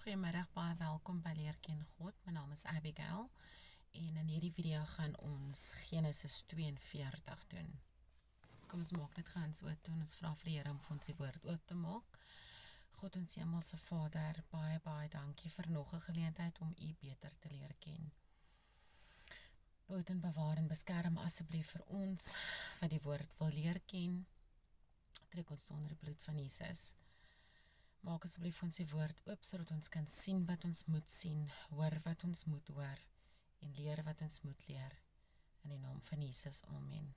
Goeiemiddag, baie welkom by Leer Ken God. My naam is Abigail en in hierdie video gaan ons Genesis 42 doen. Kom ons maak net gou ons oop en ons vra vir die Here om vir ons die woord oop te maak. God ons Hemelse Vader, baie dankie vir nog 'n geleentheid om U beter te leer ken. Behoed en bewaar en beskerm asseblief vir ons wat die woord wil leer ken. Trek ons onder die bloed van Jesus. Maak asseblief ons die woord oop, sodat ons kan sien wat ons moet sien, hoor wat ons moet hoor, en leer wat ons moet leer. In die naam van Jesus, amen.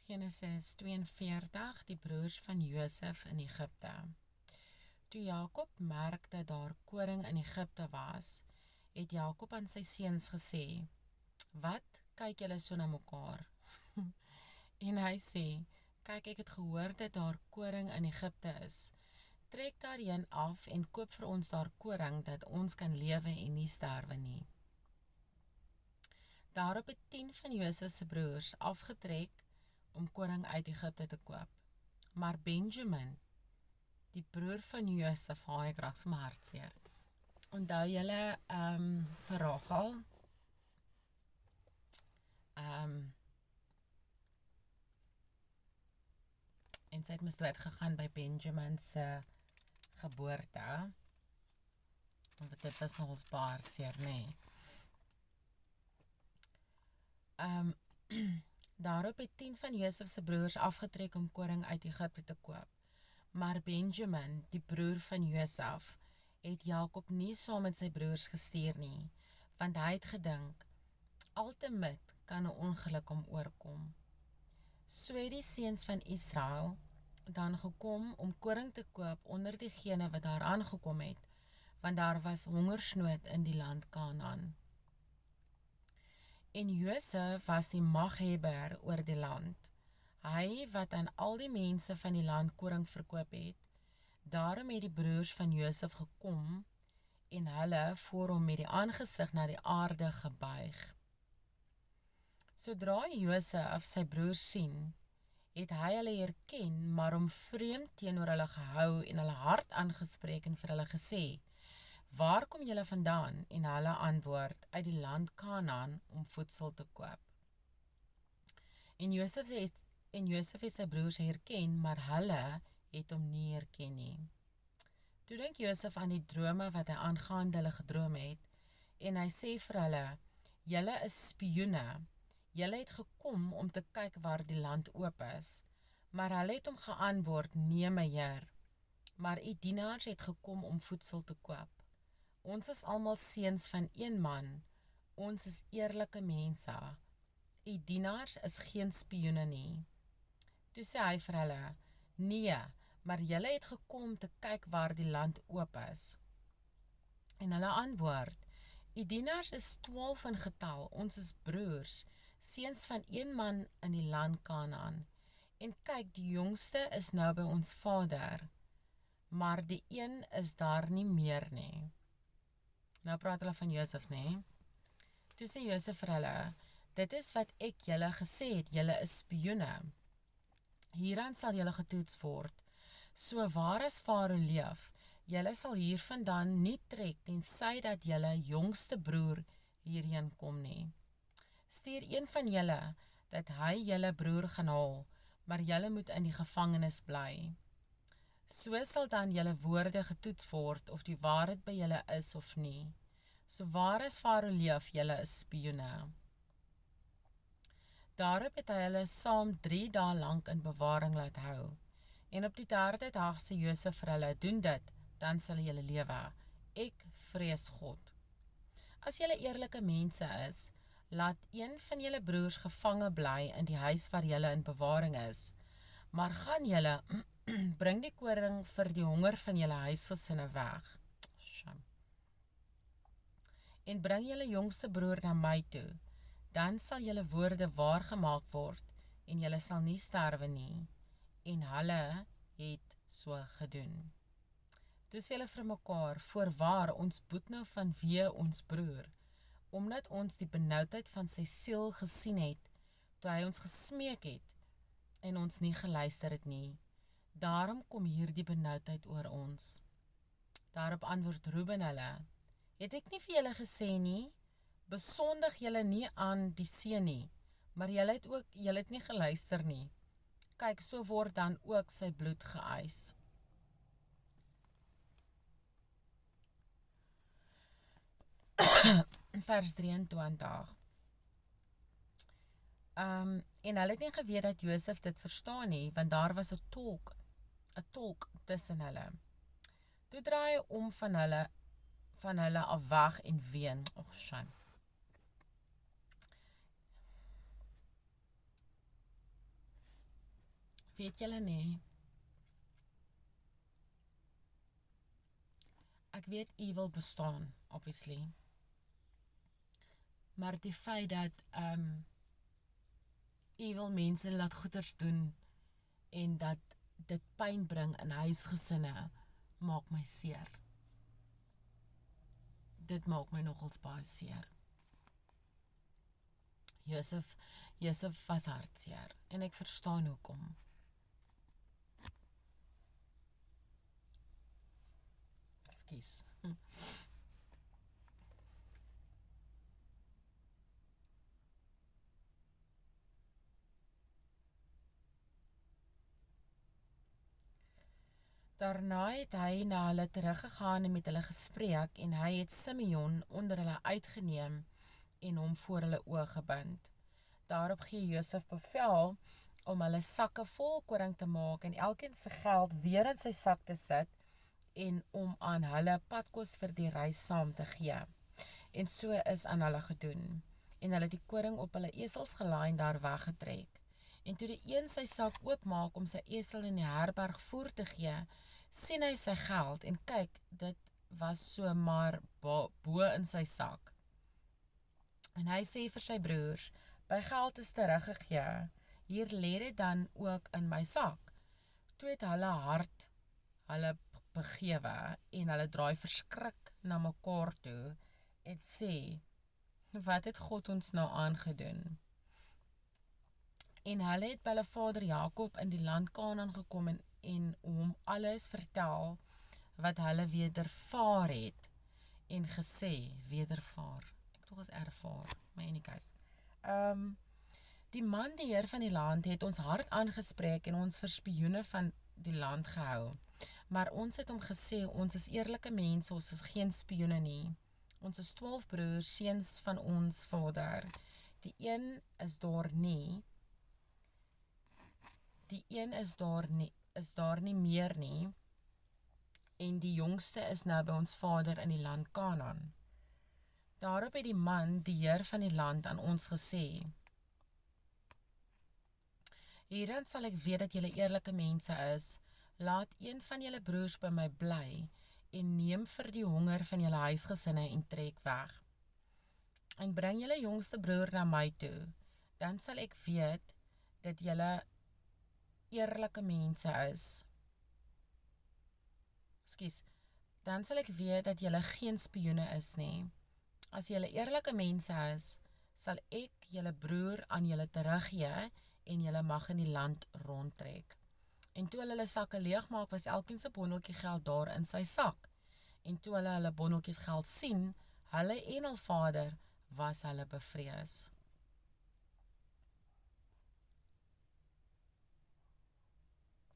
Genesis 42, die broers van Josef in Egipte. Toe Jakob merkte daar koring in Egipte was, het Jakob aan sy seuns gesê, "Wat kyk julle so na mekaar?" En hy sê, "Kyk, ek het gehoor dat daar koring in Egipte is. Trek daarheen af en koop vir ons daar koring, dat ons kan lewe en nie sterwe nie." Daarop het 10 van Josef se broers afgetrek om koring uit Egipte te koop. Maar Benjamin, die broer van Josef, ek raak so my hartseer. Onthou julle vir Rachel? En sy het moes uitgegaan by Benjamin se geboorte. Want dit was ons baie hartseer, nee. Daarop het 10 van Josef se broers afgetrek om koring uit Egipte te koop. Maar Benjamin, die broer van Josef, het Jakob nie saam met sy broers gestuur nie, want hy het gedink, altemit kan 'n ongeluk hom oorkom. So het die seuns van Israel dan gekom om koring te koop onder diegene wat daar aangekom het, want daar was hongersnood in die land Kanaan. En Josef was die maghebber oor die land, hy wat aan al die mense van die land koring verkoop het. Daarom het die broers van Josef gekom en hulle voor hom met die aangesig na die aarde gebuig. Sodra Josef sy broers sien, het hy hulle herken, maar hom vreemd teenoor hulle gehou en hulle hard aangespreek en vir hulle gesê, "Waar kom julle vandaan?" En hulle antwoord, "Uit die land Kanaan om voedsel te koop." En Josef het sy broers herken, maar hulle het hom nie herken nie. Toe dink Josef aan die drome wat hy aangaande hulle gedroom het, en hy sê vir hulle, "Julle is spioene. Julle het gekom om te kyk waar die land oop is." Maar hulle het hom geantwoord, "Nee, my heer, maar u dienaars het gekom om voedsel te koop. Ons is almal seuns van een man, ons is eerlike mense. U dienaars is geen spioene nie." Toe sê hy vir hulle, "Nee, maar julle het gekom om te kyk waar die land oop is." En hulle antwoord, "U dienaars is 12 in getal, ons is broers, seuns van een man in die land Kanaan. En kyk, die jongste is nou by ons vader, maar die een is daar nie meer nie." Nou praat hulle van Josef, nee. Toe sê Josef vir hulle, "Dit is wat ek julle gesê het, julle is spioene. Hieraan sal julle getoets word. So waar as Farao leef, julle sal hiervandaan nie trek, tensy dat julle jongste broer hierheen kom nie. Stuur een van julle, dat hy julle broer gaan haal, maar julle moet in die gevangenis bly. So sal dan julle woorde getoets word, of die waarheid by julle is of nie. So waar as Farao leef, julle is spioene." Daarop het hy hulle saam 3 dae lank in bewaring laat hou. En op die 3de dag sê Josef vir hulle, "Doen dit, dan sal julle lewe. Ek vrees God. As julle eerlike mense is, laat een van julle broers gevange bly in die huis waar julle in bewaring is. Maar gaan julle, bring die koring vir die honger van julle huisgesinne weg. En bring julle jongste broer na my toe. Dan sal julle woorde waargemaak word, en julle sal nie sterwe nie." En hulle het so gedoen. Toe sê hulle vir mekaar, "Voorwaar, ons boet nou vanweë ons broer, omdat ons die benoudheid van sy siel gesien het, toe hy ons gesmeek het, en ons nie geluister het nie. Daarom kom hier die benoudheid oor ons. Daarop antwoord Reuben hulle, het ek nie vir julle gesê nie, besondig julle nie aan die see nie, maar julle het nie geluister nie. Kyk, so word dan ook sy bloed geëis. Vers 23. En hulle het nie geweet dat Josef dit verstaan nie, want daar was 'n tolk tussen hulle. Toe draai hy om van hulle af weg en ween. Shame. Weet julle nie? Ek weet evil bestaan, obviously. Maar die feit dat evil mense laat goeders doen en dat dit pyn bring in huisgesinne, maak my seer. Dit maak my nogals baie seer. Josef was hartseer en ek verstaan hoekom. Ekskuus. Daarna het hy na hulle teruggegaan en met hulle gespreek en hy het Simeon onder hulle uitgeneem en hom voor hulle oë gebind. Daarop gee Josef bevel om hulle sakke vol koring te maak en elkeen se geld weer in sy sak te sit en om aan hulle padkos vir die reis saam te gee. En so is aan hulle gedoen. En hulle het die koring op hulle esels gelaai en daar weggetrek. En toe die een sy sak oopmaak om sy esel in die herberg voer te gee, sien hy sy geld en kyk, dit was so maar bo in sy sak. En hy sê vir sy broers, my geld is teruggegee, hier lê dit dan ook in my sak. Toe het hulle hart hulle begewe en hulle draai verskrik na mekaar toe en sê, wat het God ons nou aangedoen? En hulle het by hulle vader Jakob in die land Kanaan gekom en hom alles vertel wat hulle wedervaar het en gesê, wedervaar, ek tog as ervaar, my in die case. Die man, die heer van die land, het ons hard aangespreek en ons vir spioene van die land gehou. Maar ons het hom gesê, ons is eerlike mense, ons is geen spioene nie. Ons is 12 broers, seuns van ons vader. Die een is daar nie meer nie, en die jongste is nou by ons vader in die land Kanaan. Daarop het die man, die heer van die land, aan ons gesê, hierin sal ek weet dat julle eerlike mense is, laat een van julle broers by my bly, en neem vir die honger van julle huisgesinne en trek weg. En bring julle jongste broer na my toe, dan sal ek weet dat julle eerlike mense is. Dan sal ek weet dat julle geen spioene is nie. As julle eerlike mense is, sal ek julle broer aan julle teruggee en julle mag in die land rondtrek. En toe hulle sakke leegmaak, was elkeen se bondeltjie geld daar in sy sak. En toe hulle bondeltjies geld sien, hulle en hul vader, was hulle bevrees.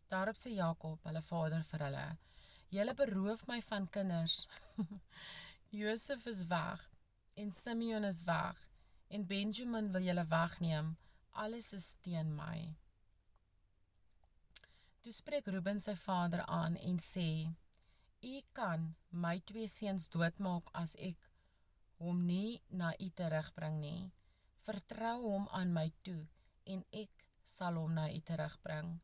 Daarop sê Jakob, hulle vader vir hulle, julle beroof my van kinders. Josef is weg, en Simeon is weg, en Benjamin wil julle wegneem, alles is teen my. Toe spreek Reuben sy vader aan en sê, u kan my 2 seuns doodmaak as ek hom nie na u terugbring nie. Vertrou hom aan my toe en ek sal hom na u terugbring.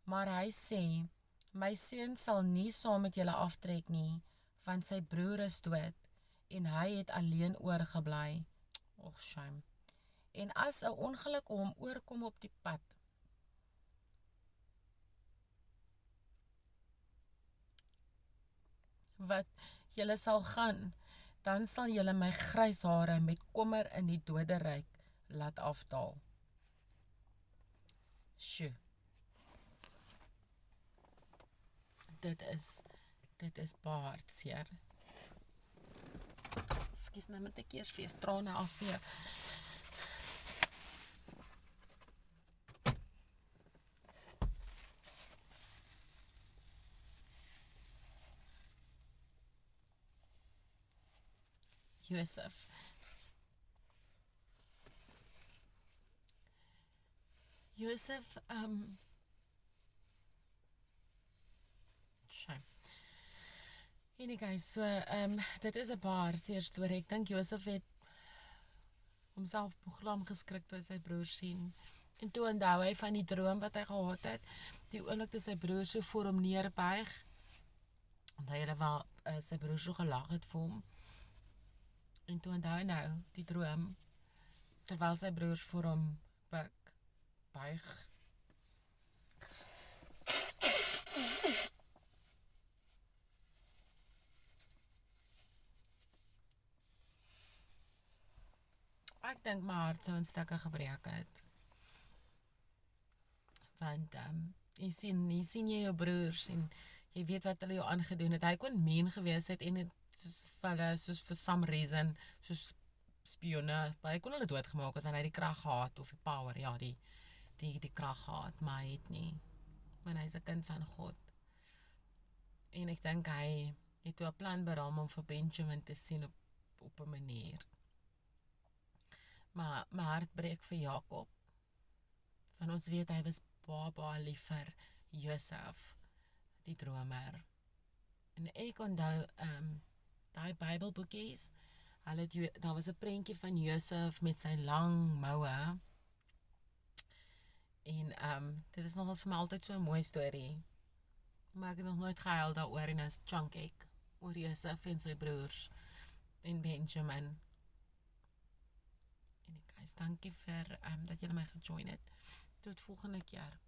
Maar hy sê, my seun sal nie saam met julle aftrek nie, want sy broer is dood en hy het alleen oorgebly. Och, shame. En as 'n ongeluk hom oorkom op die pad, wat julle sal gaan, dan sal julle my grys hare met kommer in die doderyk laat afdaal. Sjoe, dit is baardseer. Ekskuus, nou moet ek eers weer trane afvee. Josef. Shame. Anyway, so, dit is 'n baardseer storie. Ek dink Josef het homself program geskrik toe hy sy broer sien. En toe onthou hy van die droom wat hy gehad het. Die oomblik toe sy broer so voor hom neerbuig, want hy het wel sy broer so gelag het vir hom. En toe onthou hy nou die droom, terwyl sy broers voor hom buig. Ek dink my hart sou in stukke gebreek het. Want, jy sien jy jou broers en jy weet wat hulle jou aangedoen het. Hy kon mean gewees het en het soos for some reason, soos spionne, hy kon hulle doodgemaak het en hy die krag gehad, of die power, ja, die krag gehad, maar hy het nie. Want hy is 'n kind van God. En ek dink hy het toe 'n plan beraam om vir Benjamin te sien op 'n manier. Maar my hart breek vir Jakob. Van ons weet hy was baie lief vir Josef, die dromer. En ek onthou daai Bybelboekies, daar was 'n prentjie van Josef met sy lang moue. En dit is nog vir my altyd so 'n mooi storie. Maar ek het nog nooit gehuil daaroor en is chunk ek oor Josef en sy broers en Benjamin. En guys, dankie vir dat julle my gejoin het. Tot volgende keer.